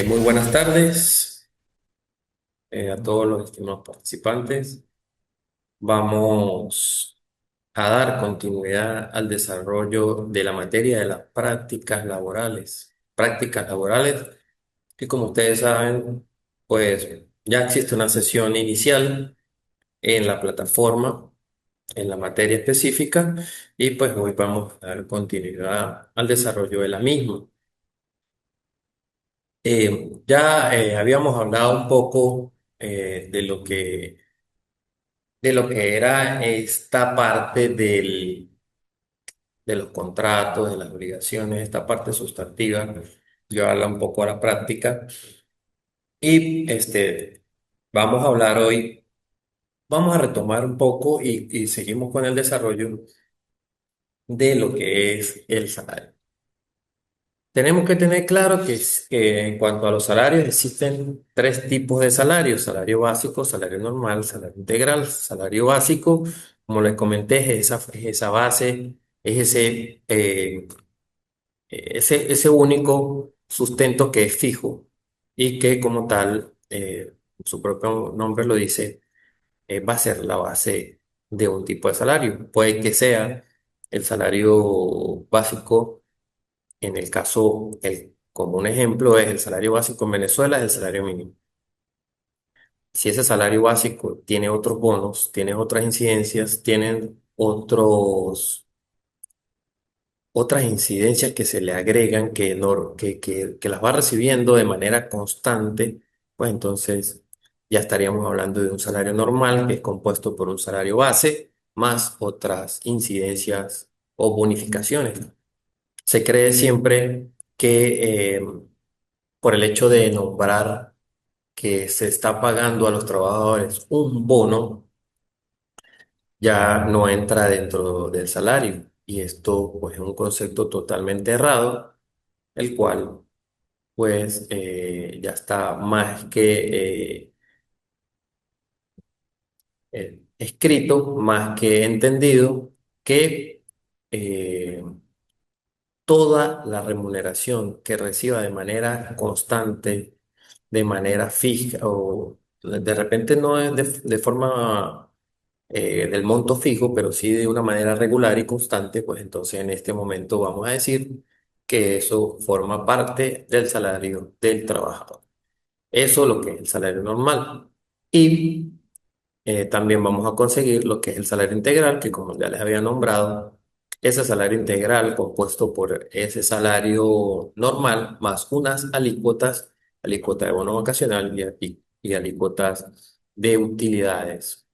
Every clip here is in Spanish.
Muy buenas tardes a todos los estimados participantes. Vamos a dar continuidad al desarrollo de la materia de las prácticas laborales. Prácticas laborales que, como ustedes saben, pues ya existe una sesión inicial en la plataforma, en la materia específica, y pues hoy vamos a dar continuidad al desarrollo de la misma. Ya habíamos hablado un poco de lo que era esta parte de los contratos, de las obligaciones, esta parte sustantiva, llevarla un poco a la práctica. Y vamos a hablar hoy, vamos a retomar un poco y seguimos con el desarrollo de lo que es el salario. Tenemos que tener claro que en cuanto a los salarios existen tres tipos de salarios: salario básico, salario normal, salario integral. Salario básico, como les comenté, es esa base, es ese único sustento que es fijo y que, como tal, su propio nombre lo dice, va a ser la base de un tipo de salario. Puede que sea el salario básico. En el caso, como un ejemplo, es el salario básico en Venezuela, es el salario mínimo. Si ese salario básico tiene otros bonos, tiene otras incidencias, tienen otras incidencias que se le agregan, que las va recibiendo de manera constante, pues entonces ya estaríamos hablando de un salario normal que es compuesto por un salario base más otras incidencias o bonificaciones. Se cree siempre que por el hecho de nombrar que se está pagando a los trabajadores un bono, ya no entra dentro del salario. Y esto pues es un concepto totalmente errado, el cual pues ya está más que escrito, más que entendido, que toda la remuneración que reciba de manera constante, de manera fija, o de repente no es de forma del monto fijo, pero sí de una manera regular y constante, pues entonces en este momento vamos a decir que eso forma parte del salario del trabajador. Eso es lo que es el salario normal. Y también vamos a conseguir lo que es el salario integral, que, como ya les había nombrado, ese salario integral compuesto por ese salario normal más unas alícuotas, alícuota de bono vacacional y alícuotas de utilidades.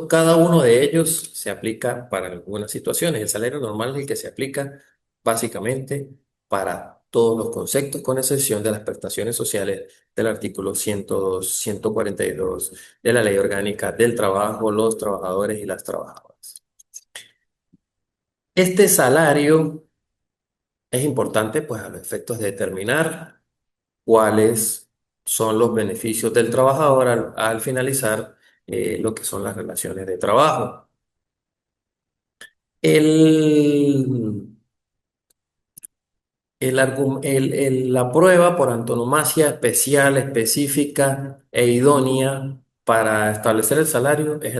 Cada uno de ellos se aplica para algunas situaciones. El salario normal es el que se aplica básicamente para todos los conceptos, con excepción de las prestaciones sociales del artículo 102, 142 de la Ley Orgánica del Trabajo, los trabajadores y las trabajadoras. Este salario es importante, pues, a los efectos de determinar cuáles son los beneficios del trabajador al finalizar lo que son las relaciones de trabajo. El, la prueba por antonomasia especial, específica e idónea para establecer el salario es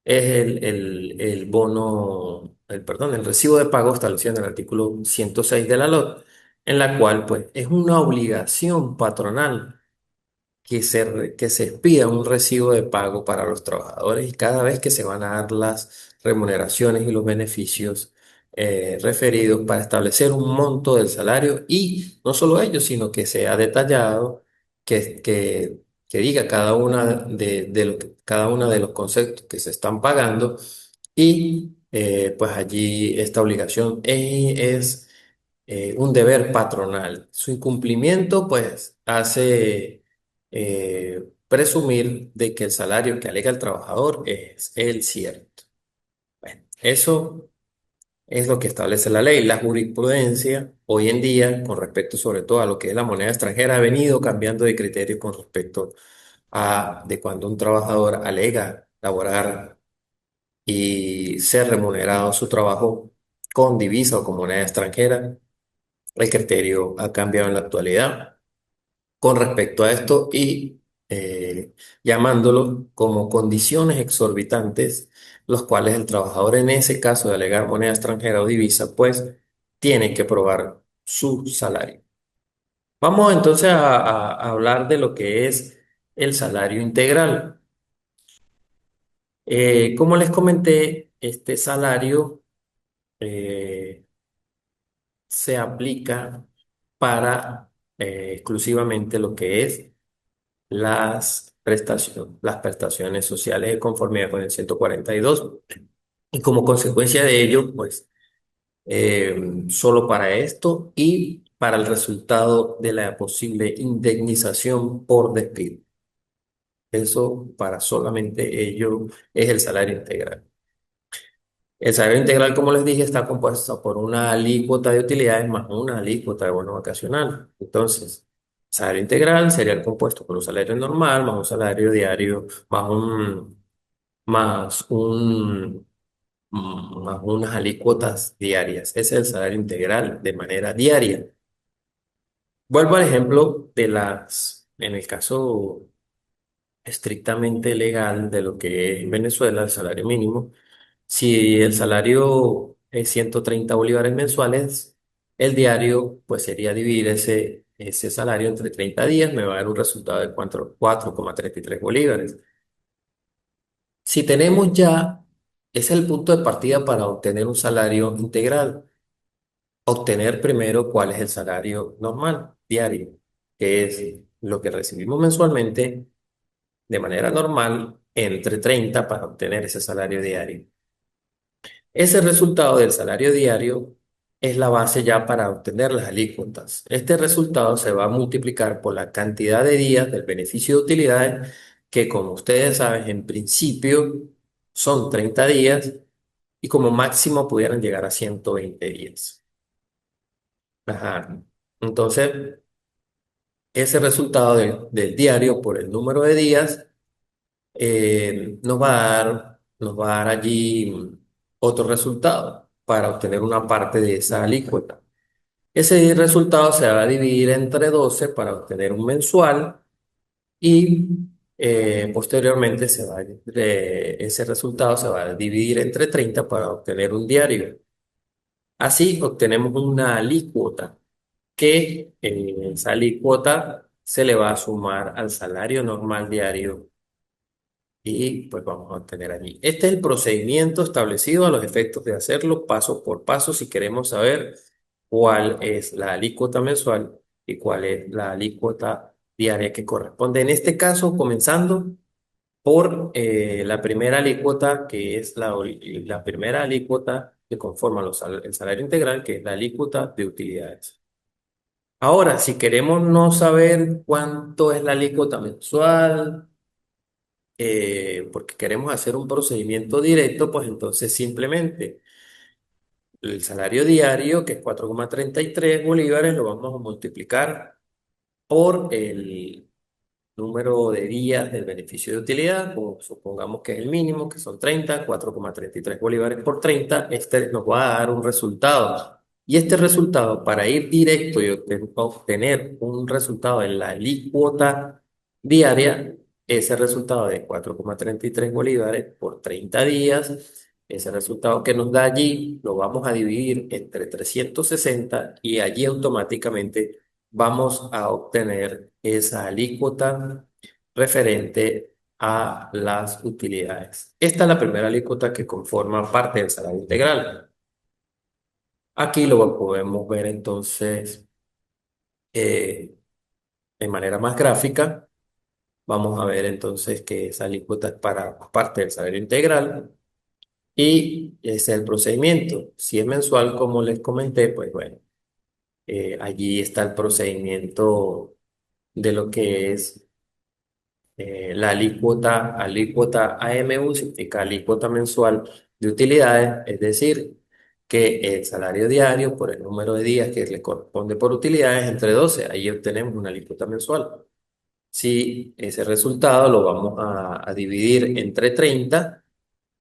el bono, perdón, el recibo de pago establecido en el artículo 106 de la LOT, en la cual pues es una obligación patronal que se expida un recibo de pago para los trabajadores, y cada vez que se van a dar las remuneraciones y los beneficios referidos, para establecer un monto del salario, y no solo ello, sino que sea detallado, que diga cada una de los conceptos que se están pagando, y pues allí esta obligación es un deber patronal. Su incumplimiento, pues, hace presumir de que el salario que alega el trabajador es el cierto. Bueno, eso es lo que establece la ley. La jurisprudencia hoy en día, con respecto sobre todo a lo que es la moneda extranjera, ha venido cambiando de criterio con respecto a de cuando un trabajador alega laborar y ser remunerado su trabajo, con divisa o con moneda extranjera. El criterio ha cambiado en la actualidad con respecto a esto y llamándolo como condiciones exorbitantes, los cuales el trabajador en ese caso de alegar moneda extranjera o divisa, pues tiene que probar su salario. Vamos entonces a hablar de lo que es el salario integral. Como les comenté, este salario se aplica para exclusivamente lo que es las prestaciones sociales de conformidad con el 142. Y como consecuencia de ello, pues solo para esto y para el resultado de la posible indemnización por despido. Eso para solamente ello es el salario integral. El salario integral, como les dije, está compuesto por una alícuota de utilidades más una alícuota de bono vacacional. Entonces, salario integral sería el compuesto por un salario normal, más un salario diario, más un, más unas alícuotas diarias. Ese es el salario integral de manera diaria. Vuelvo al ejemplo en el caso estrictamente legal de lo que es Venezuela, el salario mínimo. Si el salario es 130 bolívares mensuales, el diario pues sería dividir ese salario entre 30 días, me va a dar un resultado de 4,33 bolívares. Si tenemos ya, ese es el punto de partida para obtener un salario integral. Obtener primero cuál es el salario normal, diario, que es lo que recibimos mensualmente de manera normal entre 30 para obtener ese salario diario. Ese resultado del salario diario es la base ya para obtener las alícuotas. Este resultado se va a multiplicar por la cantidad de días del beneficio de utilidades, que como ustedes saben, en principio son 30 días y como máximo pudieran llegar a 120 días. Ajá. Entonces, ese resultado del diario por el número de días nos va a dar allí otro resultado para obtener una parte de esa alícuota. Ese resultado se va a dividir entre 12 para obtener un mensual y posteriormente ese resultado se va a dividir entre 30 para obtener un diario. Así obtenemos una alícuota que esa alícuota se le va a sumar al salario normal diario y pues vamos a obtener allí. Este es el procedimiento establecido a los efectos de hacerlo paso por paso si queremos saber cuál es la alícuota mensual y cuál es la alícuota diaria que corresponde. En este caso, comenzando por la primera alícuota, que es la primera alícuota que conforma el salario integral, que es la alícuota de utilidades. Ahora, si queremos no saber cuánto es la alícuota mensual, porque queremos hacer un procedimiento directo, pues entonces simplemente el salario diario, que es 4,33 bolívares, lo vamos a multiplicar por el número de días del beneficio de utilidad, o supongamos que es el mínimo, que son 30, 4,33 bolívares por 30, este nos va a dar un resultado. Y este resultado, para ir directo y obtener un resultado en la alícuota diaria, ese resultado de 4,33 bolívares por 30 días, ese resultado que nos da allí, lo vamos a dividir entre 360 y allí automáticamente vamos a obtener esa alícuota referente a las utilidades. Esta es la primera alícuota que conforma parte del salario integral. Aquí lo podemos ver entonces eh, de manera más gráfica. Vamos a ver entonces que esa alícuota es para parte del salario integral y ese es el procedimiento. Si es mensual, como les comenté, pues bueno, allí está el procedimiento de lo que es la alícuota AMU significa alícuota mensual de utilidades, es decir, que el salario diario por el número de días que le corresponde por utilidades entre 12 ahí obtenemos una alícuota mensual. Si ese resultado lo vamos a dividir entre 30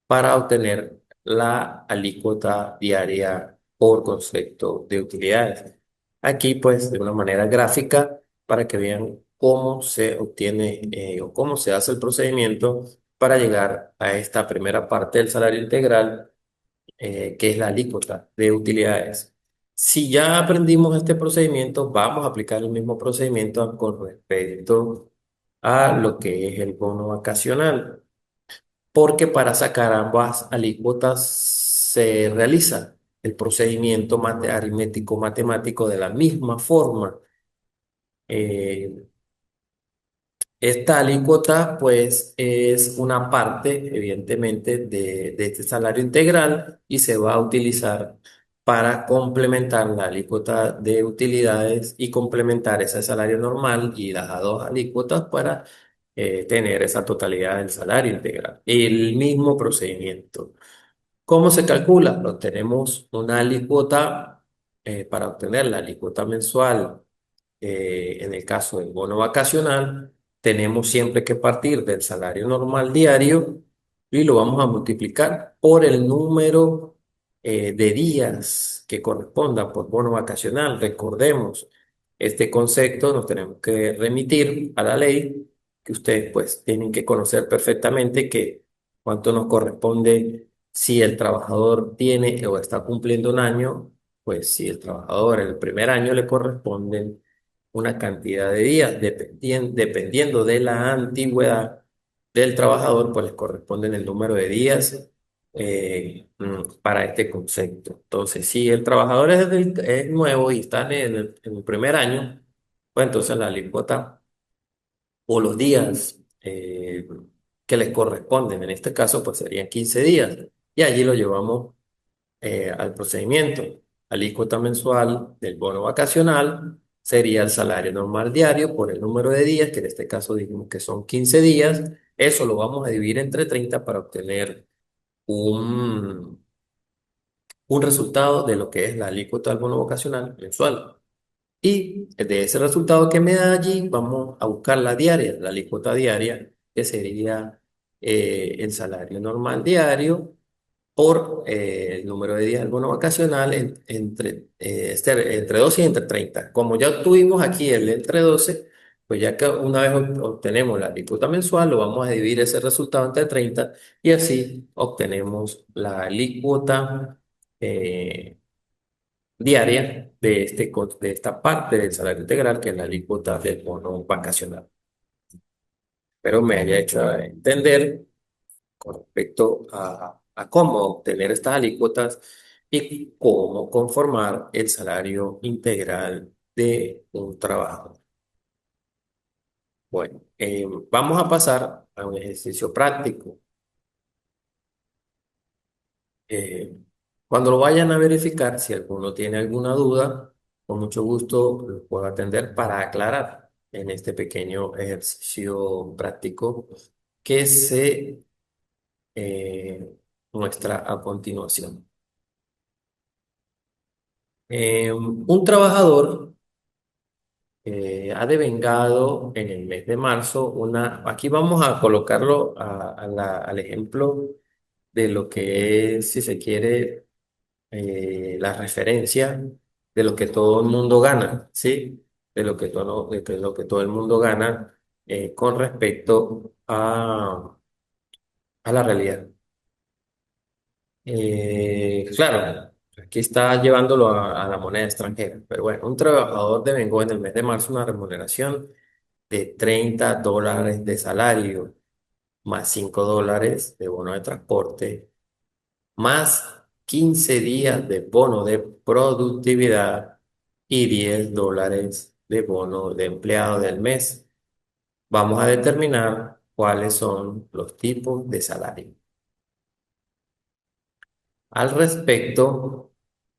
para obtener la alícuota diaria por concepto de utilidades. Aquí, pues, de una manera gráfica para que vean cómo se obtiene o cómo se hace el procedimiento para llegar a esta primera parte del salario integral, que es la alícuota de utilidades. Si ya aprendimos este procedimiento, vamos a aplicar el mismo procedimiento con respecto a lo que es el bono vacacional, porque para sacar ambas alícuotas se realiza el procedimiento aritmético matemático de la misma forma. Eh, Esta alícuota, pues, es una parte, evidentemente, de este salario integral y se va a utilizar para complementar la alícuota de utilidades y complementar ese salario normal y las dos alícuotas para tener esa totalidad del salario integral. El mismo procedimiento. ¿Cómo se calcula? Obtenemos una alícuota para obtener la alícuota mensual. En el caso del bono vacacional, tenemos siempre que partir del salario normal diario y lo vamos a multiplicar por el número de días que corresponda por bono vacacional. Recordemos, este concepto nos tenemos que remitir a la ley, que ustedes pues tienen que conocer perfectamente que cuánto nos corresponde si el trabajador tiene o está cumpliendo un año, pues si el trabajador en el primer año le corresponden una cantidad de días, dependiendo de la antigüedad del trabajador, pues les corresponden el número de días para este concepto. Entonces, si el trabajador es nuevo y está en el primer año, pues entonces la alícuota o los días que les corresponden, en este caso, pues serían 15 días. Y allí lo llevamos al procedimiento. Alícuota mensual del bono vacacional sería el salario normal diario por el número de días, que en este caso dijimos que son 15 días. Eso lo vamos a dividir entre 30 para obtener un, un resultado de lo que es la alícuota del bono vacacional mensual. Y de ese resultado que me da allí, vamos a buscar la diaria, la alícuota diaria, que sería el salario normal diario por el número de días del bono vacacional entre 12 y entre 30. Como ya obtuvimos aquí el entre 12, pues ya que una vez obtenemos la alícuota mensual, lo vamos a dividir ese resultado entre 30 y así obtenemos la alícuota eh, diaria de esta parte del salario integral, que es la alícuota del bono vacacional. Pero me haya hecho entender con respecto a cómo obtener estas alícuotas y cómo conformar el salario integral de un trabajador. Bueno, vamos a pasar a un ejercicio práctico. Eh, Cuando lo vayan a verificar, si alguno tiene alguna duda, con mucho gusto lo puedo atender para aclarar en este pequeño ejercicio práctico que se muestra a continuación. Un trabajador ha devengado en el mes de marzo aquí vamos a colocarlo al ejemplo de lo que es, si se quiere, la referencia de lo que todo el mundo gana, ¿sí? De lo que todo el mundo gana con respecto a la realidad. Claro, aquí está llevándolo a la moneda extranjera, pero bueno, un trabajador devengó en el mes de marzo una remuneración de $30 de salario, más $5 de bono de transporte, más 15 días de bono de productividad y $10 de bono de empleado del mes. Vamos a determinar cuáles son los tipos de salario. Al respecto,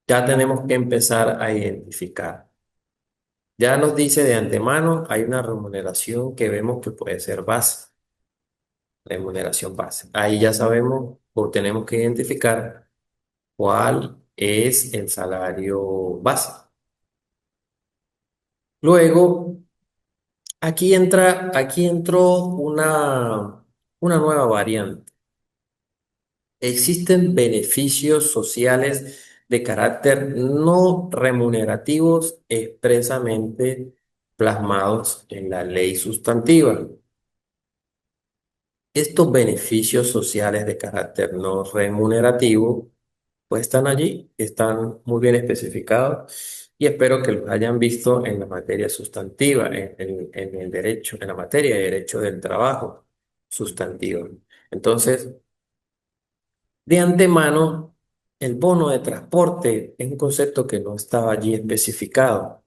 ya tenemos que empezar a identificar. Ya nos dice de antemano, hay una remuneración que vemos que puede ser base, remuneración base. Ahí ya sabemos o tenemos que identificar cuál es el salario base. Luego, aquí entró una nueva variante. Existen beneficios sociales de carácter no remunerativos expresamente plasmados en la ley sustantiva. Estos beneficios sociales de carácter no remunerativo pues están allí, están muy bien especificados y espero que los hayan visto en la materia sustantiva, en el derecho, en la materia de derecho del trabajo sustantivo. Entonces, de antemano, el bono de transporte es un concepto que no estaba allí especificado,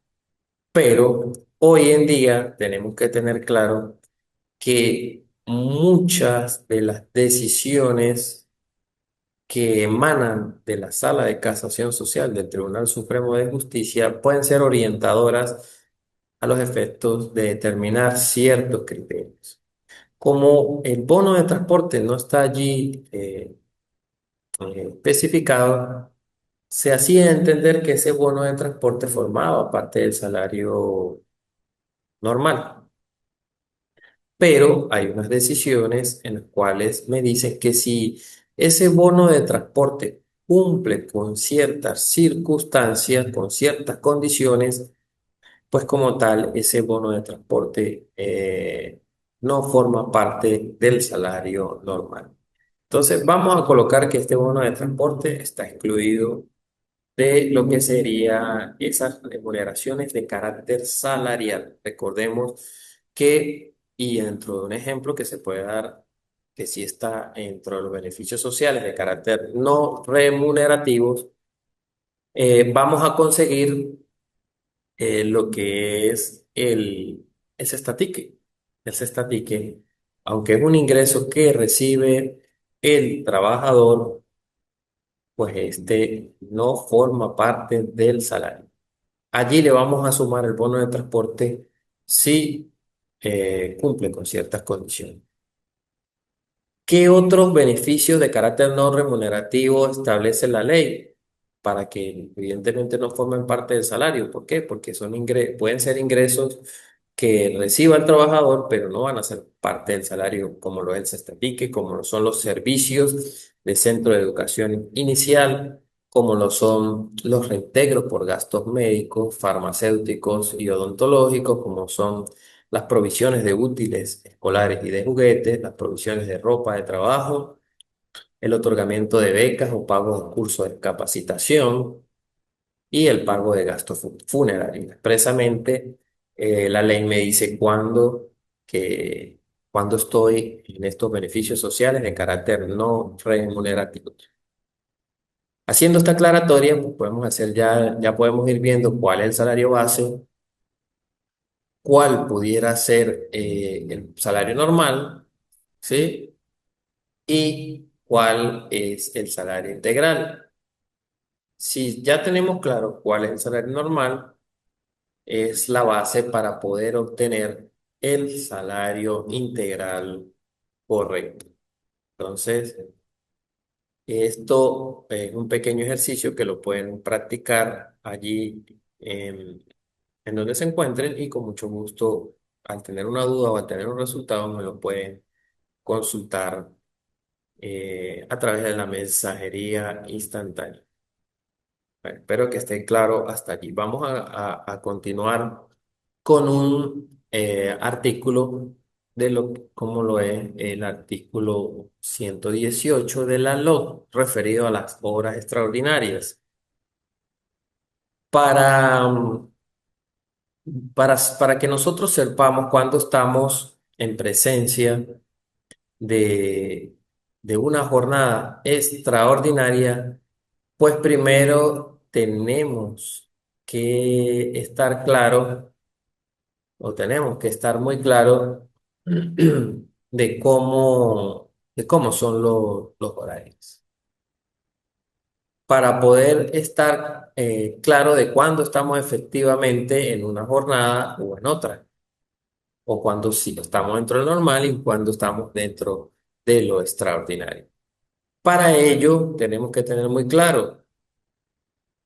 pero hoy en día tenemos que tener claro que muchas de las decisiones que emanan de la Sala de Casación Social del Tribunal Supremo de Justicia pueden ser orientadoras a los efectos de determinar ciertos criterios. Como el bono de transporte no está allí especificado, se hacía entender que ese bono de transporte formaba parte del salario normal. Pero hay unas decisiones en las cuales me dicen que si ese bono de transporte cumple con ciertas circunstancias, con ciertas condiciones, pues como tal, ese bono de transporte no forma parte del salario normal. Entonces, vamos a colocar que este bono de transporte está excluido de lo que serían esas remuneraciones de carácter salarial. Recordemos que, y dentro de un ejemplo que se puede dar, que sí está dentro de los beneficios sociales de carácter no remunerativos, vamos a conseguir lo que es el cestatique. El cestatique, aunque es un ingreso que recibe el trabajador, pues este no forma parte del salario. Allí le vamos a sumar el bono de transporte si cumple con ciertas condiciones. ¿Qué otros beneficios de carácter no remunerativo establece la ley? Para que evidentemente no formen parte del salario. ¿Por qué? Porque pueden ser ingresos que reciba el trabajador, pero no van a ser parte del salario, como lo es el Sestatique, como lo son los servicios de centro de educación inicial, como lo son los reintegros por gastos médicos, farmacéuticos y odontológicos, como son las provisiones de útiles escolares y de juguetes, las provisiones de ropa de trabajo, el otorgamiento de becas o pago de cursos de capacitación y el pago de gastos funerarios. Expresamente, la ley me dice cuándo estoy en estos beneficios sociales de carácter no remunerativo. Haciendo esta aclaratoria, pues podemos hacer ya podemos ir viendo cuál es el salario base, cuál pudiera ser el salario normal, ¿sí? Y cuál es el salario integral. Si ya tenemos claro cuál es el salario normal, es la base para poder obtener el salario integral correcto. Entonces, esto es un pequeño ejercicio que lo pueden practicar allí en donde se encuentren y con mucho gusto, al tener una duda o al tener un resultado, me lo pueden consultar a través de la mensajería instantánea. Bueno, espero que esté claro hasta aquí. Vamos a continuar con un artículo como lo es el artículo 118 de la LOC referido a las obras extraordinarias. Para, mm, para que nosotros sepamos cuando estamos en presencia de, de una jornada extraordinaria, pues primero tenemos que estar claros o tenemos que estar muy claros de cómo son los horarios. Para poder estar claro de cuándo estamos efectivamente en una jornada o en otra, o cuando sí estamos dentro de lo normal y cuando estamos dentro de lo extraordinario. Para ello, tenemos que tener muy claro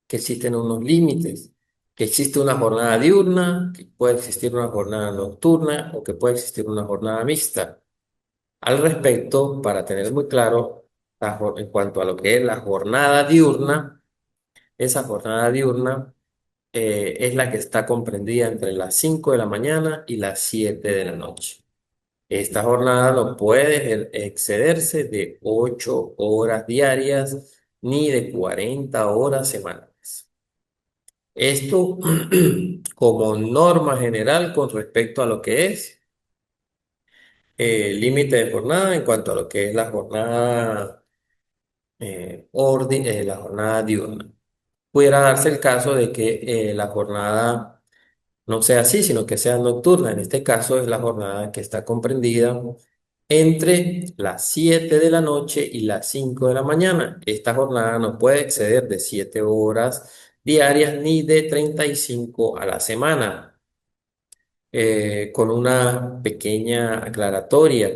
que existen unos límites, que existe una jornada diurna, que puede existir una jornada nocturna o que puede existir una jornada mixta. Al respecto, para tener muy claro en cuanto a lo que es la jornada diurna, esa jornada diurna es la que está comprendida entre las 5 de la mañana y las 7 de la noche. Esta jornada no puede excederse de 8 horas diarias ni de 40 horas semanales. Esto como norma general con respecto a lo que es el límite de jornada en cuanto a lo que es la jornada, la jornada diurna. Pudiera darse el caso de que la jornada no sea así, sino que sea nocturna. En este caso es la jornada que está comprendida entre las 7 de la noche y las 5 de la mañana. Esta jornada no puede exceder de 7 horas diarias ni de 35 a la semana. Con una pequeña aclaratoria.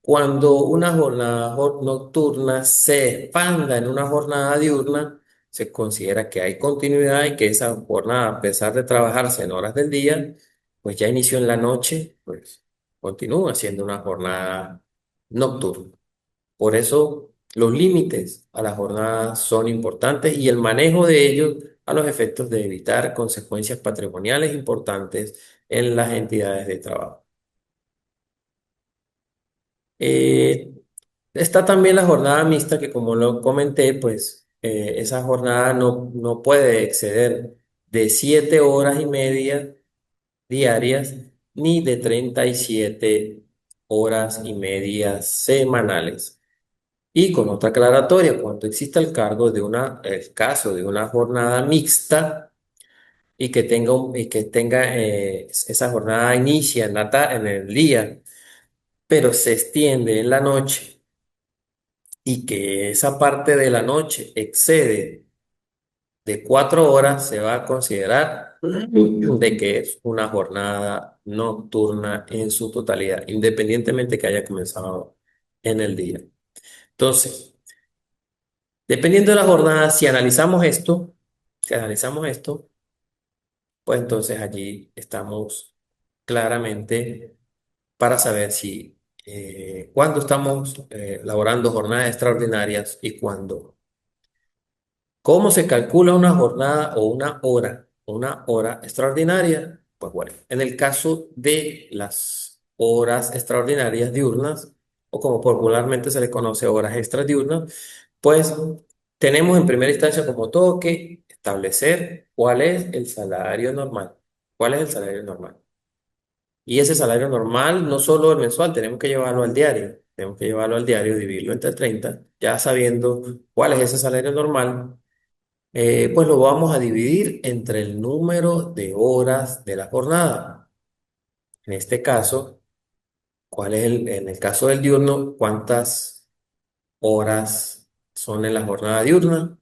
Cuando una jornada nocturna se expanda en una jornada diurna, se considera que hay continuidad y que esa jornada, a pesar de trabajarse en horas del día, pues ya inició en la noche, pues continúa siendo una jornada nocturna. Por eso los límites a la jornada son importantes y el manejo de ellos a los efectos de evitar consecuencias patrimoniales importantes en las entidades de trabajo. Eh, Está también la jornada mixta que como lo comenté, pues esa jornada no puede exceder de 7 horas y media diarias ni de 37 horas y media semanales. Y con otra aclaratoria, cuando exista el caso de una jornada mixta y que tenga esa jornada inicia en el día, pero se extiende en la noche y que esa parte de la noche excede de 4 horas, se va a considerar de que es una jornada nocturna en su totalidad, independientemente que haya comenzado en el día. Entonces, dependiendo de la jornada, si analizamos esto, pues entonces allí estamos claramente para saber si cuándo estamos laborando jornadas extraordinarias y cuándo. ¿Cómo se calcula una jornada o una hora extraordinaria? Pues bueno, en el caso de las horas extraordinarias diurnas, o como popularmente se le conoce horas extras diurnas, pues tenemos en primera instancia como todo que establecer cuál es el salario normal. ¿Cuál es el salario normal? Y ese salario normal, no solo el mensual, tenemos que llevarlo al diario. Tenemos que llevarlo al diario, dividirlo entre 30 ya sabiendo cuál es ese salario normal, pues lo vamos a dividir entre el número de horas de la jornada. En este caso, en el caso del diurno, ¿cuántas horas son en la jornada diurna?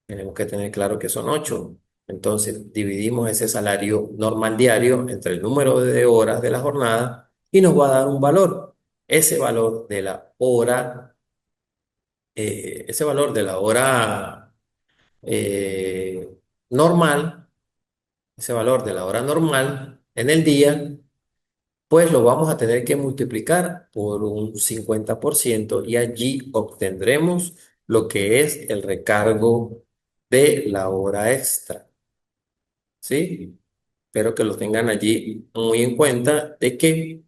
Tenemos que tener claro que son 8. Entonces, dividimos ese salario normal diario entre el número de horas de la jornada y nos va a dar un valor. Ese valor de la hora, ese valor de la hora eh, normal, ese valor de la hora normal en el día, pues lo vamos a tener que multiplicar por un 50% y allí obtendremos lo que es el recargo de la hora extra, ¿sí? Espero que lo tengan allí muy en cuenta de que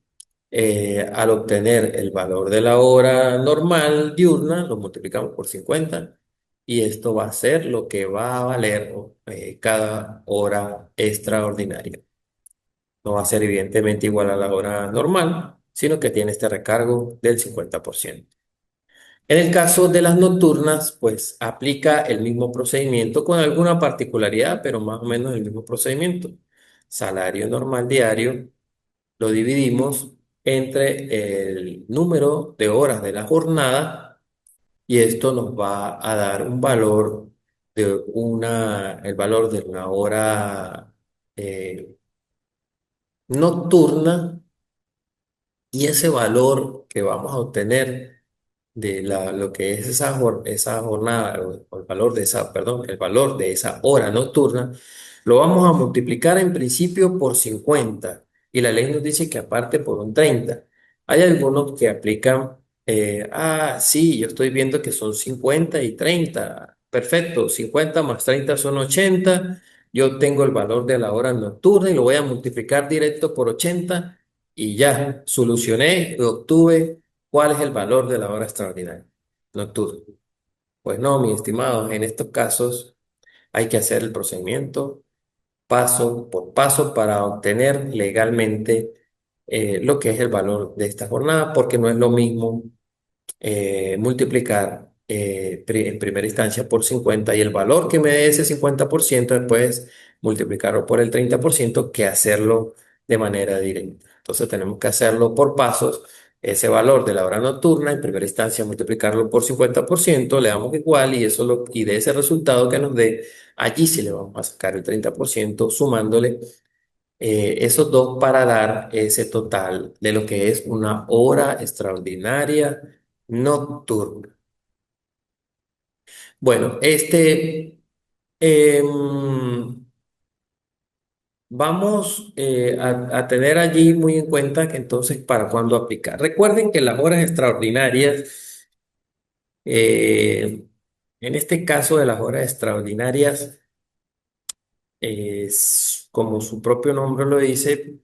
al obtener el valor de la hora normal diurna, lo multiplicamos por 50 y esto va a ser lo que va a valer cada hora extraordinaria. No va a ser evidentemente igual a la hora normal, sino que tiene este recargo del 50%. En el caso de las nocturnas, pues aplica el mismo procedimiento con alguna particularidad, pero más o menos el mismo procedimiento. Salario normal diario lo dividimos entre el número de horas de la jornada y esto nos va a dar un valor el valor de una hora eh, nocturna. Y ese valor que vamos a obtener de lo que es esa jornada, o el valor de esa, perdón, el valor de esa hora nocturna, lo vamos a multiplicar en principio por 50 y la ley nos dice que aparte por un 30. Hay algunos que aplican, sí, yo estoy viendo que son 50 y 30. Perfecto, 50 más 30 son 80. Yo tengo el valor de la hora nocturna y lo voy a multiplicar directo por 80 y ya solucioné y obtuve cuál es el valor de la hora extraordinaria nocturna. Pues no, mi estimado, en estos casos hay que hacer el procedimiento paso por paso para obtener legalmente lo que es el valor de esta jornada, porque no es lo mismo multiplicar en primera instancia por 50 y el valor que me dé ese 50% después multiplicarlo por el 30% que hacerlo de manera directa. Entonces tenemos que hacerlo por pasos. Ese valor de la hora nocturna, en primera instancia multiplicarlo por 50%, le damos igual y, y de ese resultado que nos dé, allí sí le vamos a sacar el 30% sumándole esos dos para dar ese total de lo que es una hora extraordinaria nocturna. Bueno, vamos a tener allí muy en cuenta que entonces para cuándo aplicar. Recuerden que las horas extraordinarias, eh, en este caso de las horas extraordinarias, como su propio nombre lo dice,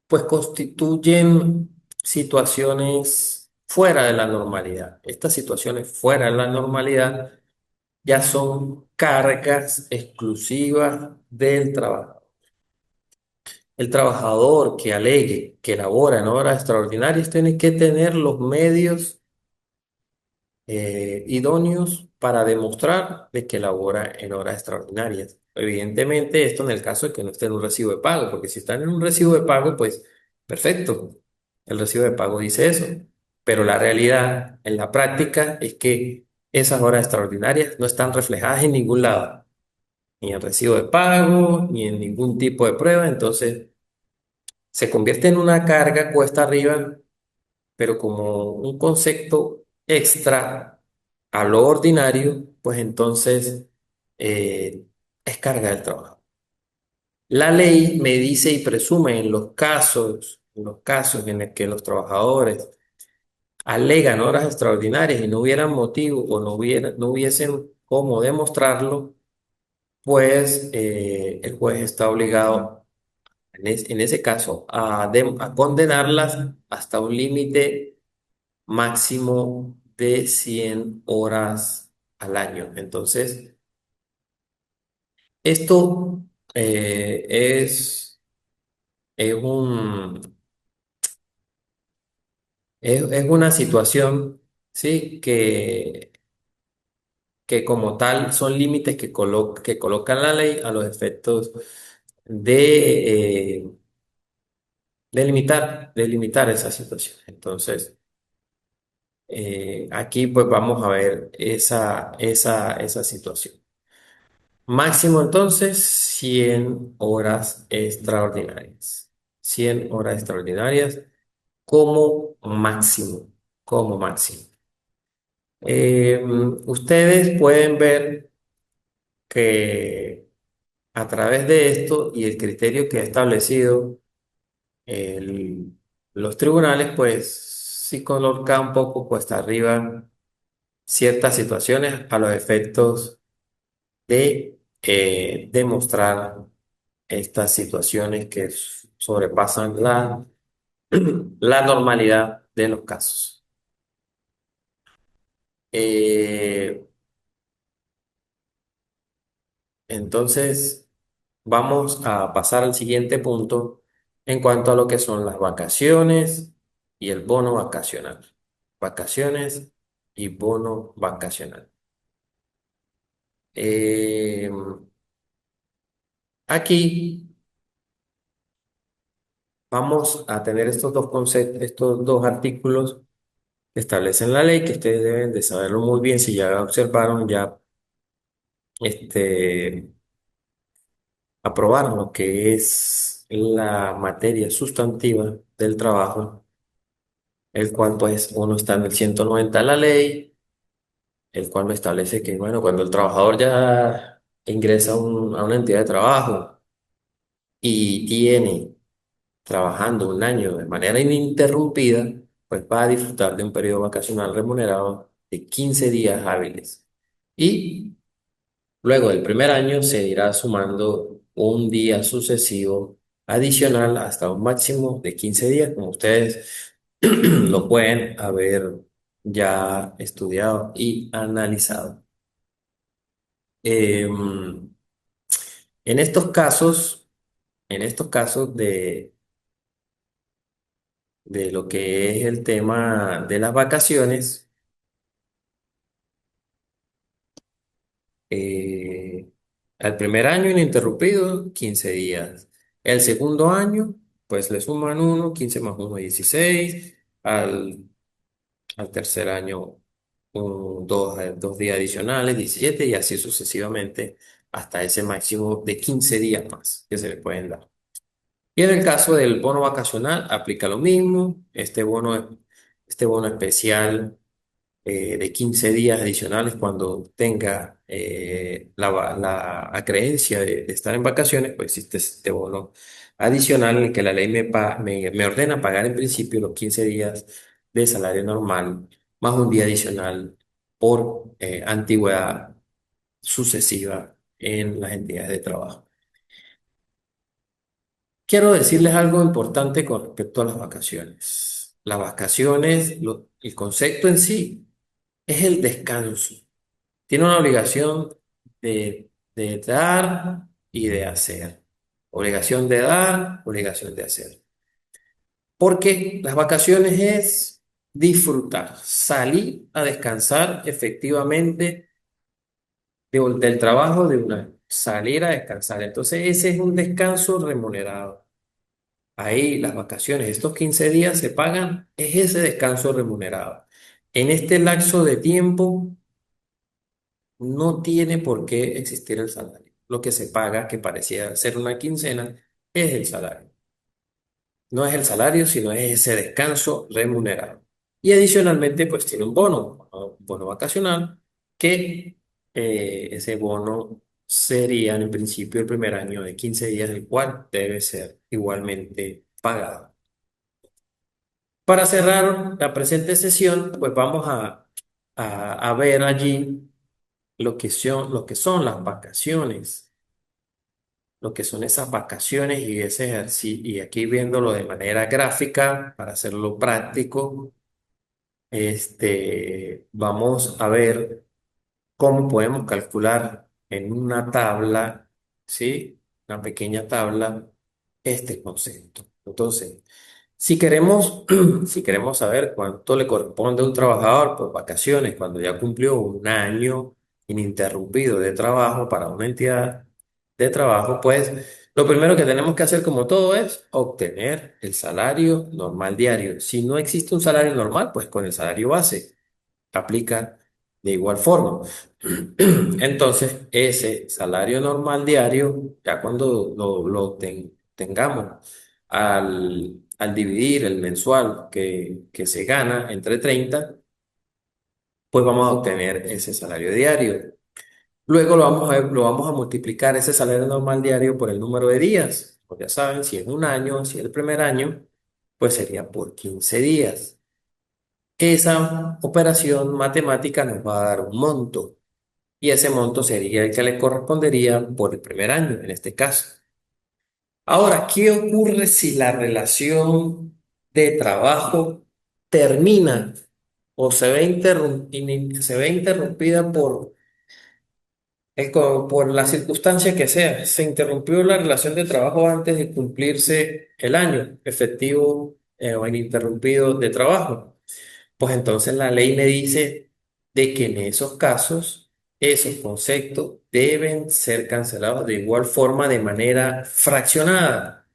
pues constituyen situaciones fuera de la normalidad. Estas situaciones fuera de la normalidad ya son cargas exclusivas del trabajo. El trabajador que alegue que labora en horas extraordinarias tiene que tener los medios idóneos para demostrar de que labora en horas extraordinarias. Evidentemente, esto en el caso de que no esté en un recibo de pago, porque si están en un recibo de pago, pues perfecto, el recibo de pago dice eso, pero la realidad en la práctica es que esas horas extraordinarias no están reflejadas en ningún lado, ni en recibo de pago, ni en ningún tipo de prueba, entonces se convierte en una carga cuesta arriba pero como un concepto extra a lo ordinario, pues entonces es carga del trabajo. La ley me dice y presume en los casos en los que los trabajadores alegan horas extraordinarias y no hubieran motivo o no hubiesen cómo demostrarlo, pues el juez está obligado en ese caso a condenarlas hasta un límite máximo de 100 horas al año. Entonces, esto es es una situación, ¿sí? Que como tal son límites que coloca la ley a los efectos de, de limitar esa situación. Entonces, aquí pues vamos a ver esa situación. Máximo entonces 100 horas extraordinarias. 100 horas extraordinarias como máximo, como máximo. Ustedes pueden ver que a través de esto y el criterio que ha establecido el- los tribunales, pues sí coloca un poco cuesta arriba ciertas situaciones a los efectos de demostrar estas situaciones que sobrepasan la normalidad de los casos. Eh, entonces, vamos a pasar al siguiente punto en cuanto a lo que son las vacaciones y el bono vacacional. Vacaciones y bono vacacional. Eh, aquí vamos a tener estos dos conceptos, estos dos artículos que establecen la ley, que ustedes deben de saberlo muy bien si ya observaron, ya este, aprobaron lo que es la materia sustantiva del trabajo, el cual pues uno está en el 190 de la ley, el cual me establece que, bueno, cuando el trabajador ya ingresa a una entidad de trabajo y tiene trabajando un año de manera ininterrumpida, pues va a disfrutar de un periodo vacacional remunerado de 15 días hábiles. Y Luego del primer año se irá sumando un día sucesivo adicional hasta un máximo de 15 días, como ustedes lo pueden haber ya estudiado y analizado. Em, en estos casos, en estos casos de lo que es el tema de las vacaciones, Eh, al primer año ininterrumpido, 15 días. El segundo año, pues le suman uno, 15 más uno, 16. Al tercer año, dos días adicionales, 17 y así sucesivamente hasta ese máximo de 15 días más que se le pueden dar. Y en el caso del bono vacacional, aplica lo mismo. Este bono especial de 15 días adicionales cuando tenga la acreencia de estar en vacaciones, pues existe este bono adicional en el que la ley me ordena pagar en principio los 15 días de salario normal más un día adicional por antigüedad sucesiva en las entidades de trabajo. Quiero decirles algo importante con respecto a las vacaciones. Las vacaciones, el concepto en sí es el descanso. Tiene una obligación de dar y de hacer. Obligación de dar, obligación de hacer. Porque las vacaciones es disfrutar, salir a descansar efectivamente del trabajo de un año. Salir a descansar. Entonces ese es un descanso remunerado. Ahí las vacaciones, estos 15 días se pagan, es ese descanso remunerado. En este lapso de tiempo no tiene por qué existir el salario. Lo que se paga, que parecía ser una quincena, es el salario. No es el salario, sino es ese descanso remunerado. Y adicionalmente, pues tiene un bono vacacional, que ese bono sería en principio el primer año de 15 días, el cual debe ser igualmente pagado. Para cerrar la presente sesión, pues vamos a ver allí lo que son las vacaciones, lo que son esas vacaciones y ese ejercicio, y aquí viéndolo de manera gráfica para hacerlo práctico, vamos a ver cómo podemos calcular en una tabla, ¿sí? Una pequeña tabla, este concepto. Entonces, si queremos, si queremos saber cuánto le corresponde a un trabajador por vacaciones cuando ya cumplió un año ininterrumpido de trabajo para una entidad de trabajo, pues lo primero que tenemos que hacer como todo es obtener el salario normal diario. Si no existe un salario normal, pues con el salario base aplica de igual forma. Entonces, ese salario normal diario, ya cuando tengamos al dividir el mensual que se gana entre 30 pues vamos a obtener ese salario diario. Luego lo vamos a multiplicar ese salario normal diario por el número de días. Pues ya saben, si es un año, si es el primer año, pues sería por 15 días. Esa operación matemática nos va a dar un monto y ese monto sería el que le correspondería por el primer año, en este caso. Ahora, ¿qué ocurre si la relación de trabajo termina o se ve interrumpida por la circunstancia que sea? Se interrumpió la relación de trabajo antes de cumplirse el año efectivo o ininterrumpido de trabajo. Pues entonces la ley me dice de que en esos casos esos conceptos deben ser cancelados de igual forma de manera fraccionada.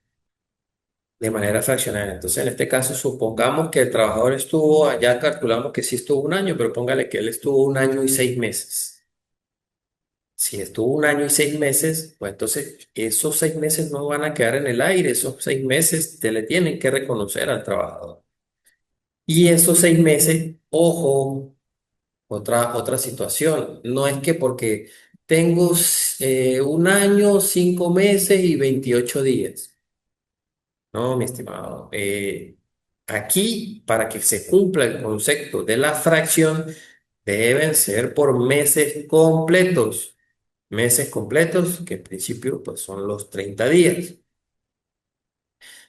De manera fraccionada. Entonces, en este caso, supongamos que el trabajador estuvo, allá calculamos que sí estuvo un año, pero póngale que él estuvo un año y 6 meses. Si estuvo un año y 6 meses, pues entonces esos 6 meses no van a quedar en el aire, esos 6 meses te le tienen que reconocer al trabajador. Y esos 6 meses, ojo, otra situación. No es que porque tengo un año, 5 meses y 28 días. No, mi estimado. Aquí, para que se cumpla el concepto de la fracción, deben ser por meses completos. meses completos, que en principio pues, son los 30 días.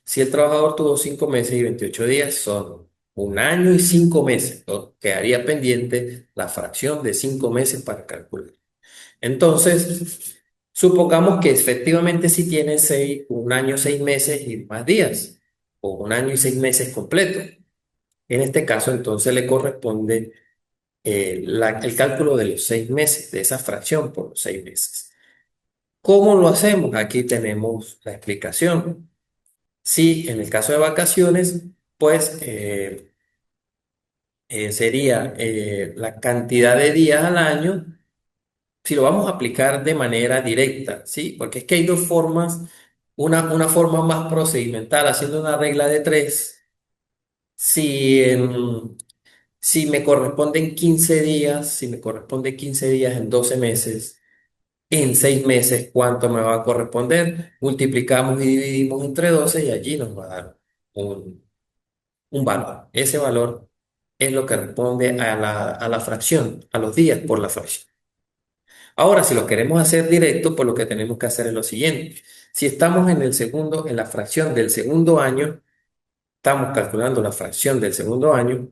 Si el trabajador tuvo 5 meses y 28 días, son 1 año y 5 meses, ¿no? Quedaría pendiente la fracción de 5 meses para calcular. Entonces, supongamos que efectivamente si tiene 1 año, 6 meses y más días, o 1 año y 6 meses completos. En este caso, entonces le corresponde el cálculo de los 6 meses, de esa fracción por los 6 meses. ¿Cómo lo hacemos? Aquí tenemos la explicación. Sí, en el caso de vacaciones, pues sería la cantidad de días al año, si lo vamos a aplicar de manera directa, ¿sí? Porque es que hay dos formas, una forma más procedimental, haciendo una regla de tres. Si, si me corresponden 15 días, si me corresponde 15 días en 12 meses, en 6 meses, ¿cuánto me va a corresponder? Multiplicamos y dividimos entre 12 y allí nos va a dar un valor. Ese valor es lo que responde a la fracción, a los días por la fracción. Ahora, si lo queremos hacer directo, pues lo que tenemos que hacer es lo siguiente. Si estamos en el segundo, en la fracción del segundo año, estamos calculando la fracción del segundo año,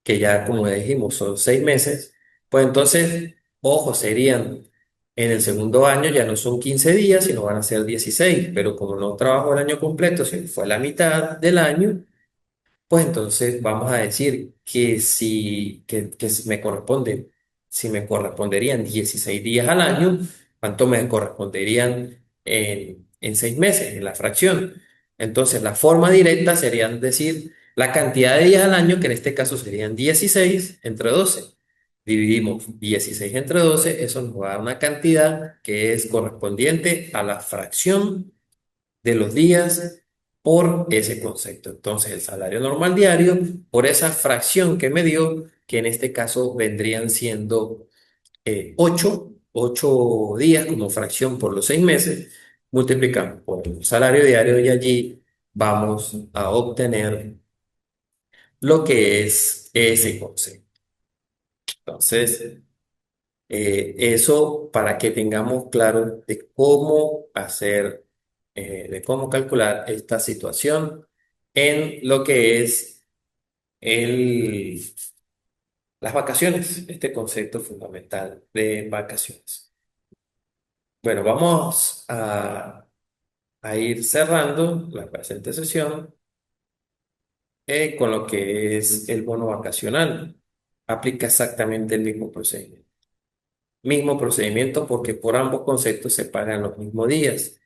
que ya como dijimos son 6 meses, pues entonces, ojo, serían en el segundo año ya no son 15 días, sino van a ser 16, pero como no trabajo el año completo, sino fue la mitad del año, pues entonces vamos a decir que que si me corresponde, si me corresponderían 16 días al año, ¿cuánto me corresponderían en 6 meses, en la fracción? Entonces la forma directa sería decir la cantidad de días al año, que en este caso serían 16 entre 12. Dividimos 16 entre 12, eso nos va a dar una cantidad que es correspondiente a la fracción de los días por ese concepto. Entonces, el salario normal diario por esa fracción que me dio, que en este caso vendrían siendo 8 días como fracción por los 6 meses, multiplicamos por el salario diario y allí vamos a obtener lo que es ese concepto. Entonces, eso para que tengamos claro de cómo hacer, de cómo calcular esta situación en lo que es el, las vacaciones, este concepto fundamental de vacaciones. Bueno, vamos a ir cerrando la presente sesión con lo que es el bono vacacional. Aplica exactamente el mismo procedimiento. Mismo procedimiento porque por ambos conceptos se pagan los mismos días,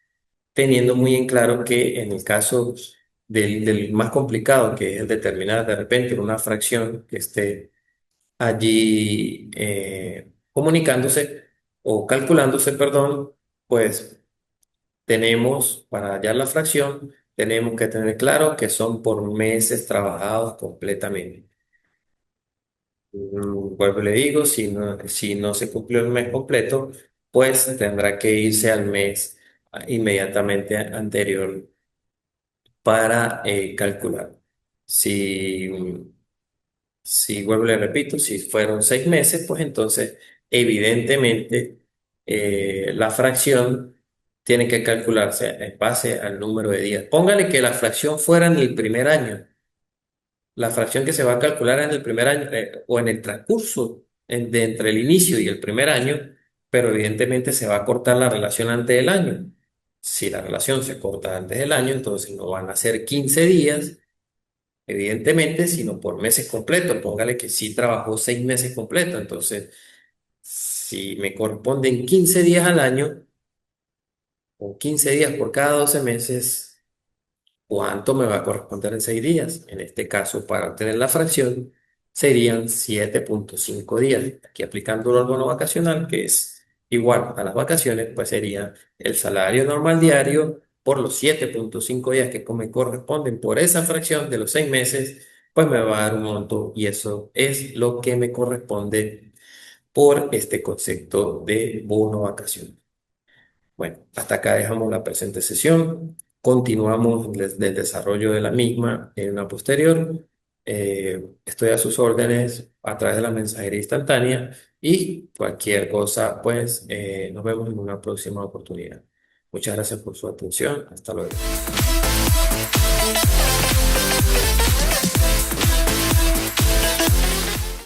teniendo muy en claro que en el caso del más complicado, que es determinar de repente una fracción que esté allí comunicándose o calculándose, perdón, pues tenemos para hallar la fracción, tenemos que tener claro que son por meses trabajados completamente. Vuelvo y le digo, si no se cumplió el mes completo, pues tendrá que irse al mes inmediatamente anterior para calcular. Si, si vuelvo y le repito, si fueron 6 meses, pues entonces evidentemente la fracción tiene que calcularse en base al número de días. Póngale que la fracción fuera en el primer año. La fracción que se va a calcular en el primer año o en el transcurso de entre el inicio y el primer año, pero evidentemente se va a cortar la relación antes del año. Si la relación se corta antes del año, entonces no van a ser 15 días, evidentemente, sino por meses completos. Póngale que sí trabajó 6 meses completos, entonces si me corresponden 15 días al año o 15 días por cada 12 meses. ¿Cuánto me va a corresponder en 6 días? En este caso, para obtener la fracción, serían 7,5 días. Aquí aplicando el bono vacacional, que es igual a las vacaciones, pues sería el salario normal diario por los 7,5 días que me corresponden por esa fracción de los 6 meses, pues me va a dar un monto y eso es lo que me corresponde por este concepto de bono vacacional. Bueno, hasta acá dejamos la presente sesión. Continuamos del desarrollo de la misma en una posterior. Estoy a sus órdenes a través de la mensajería instantánea y cualquier cosa, pues nos vemos en una próxima oportunidad. Muchas gracias por su atención. Hasta luego.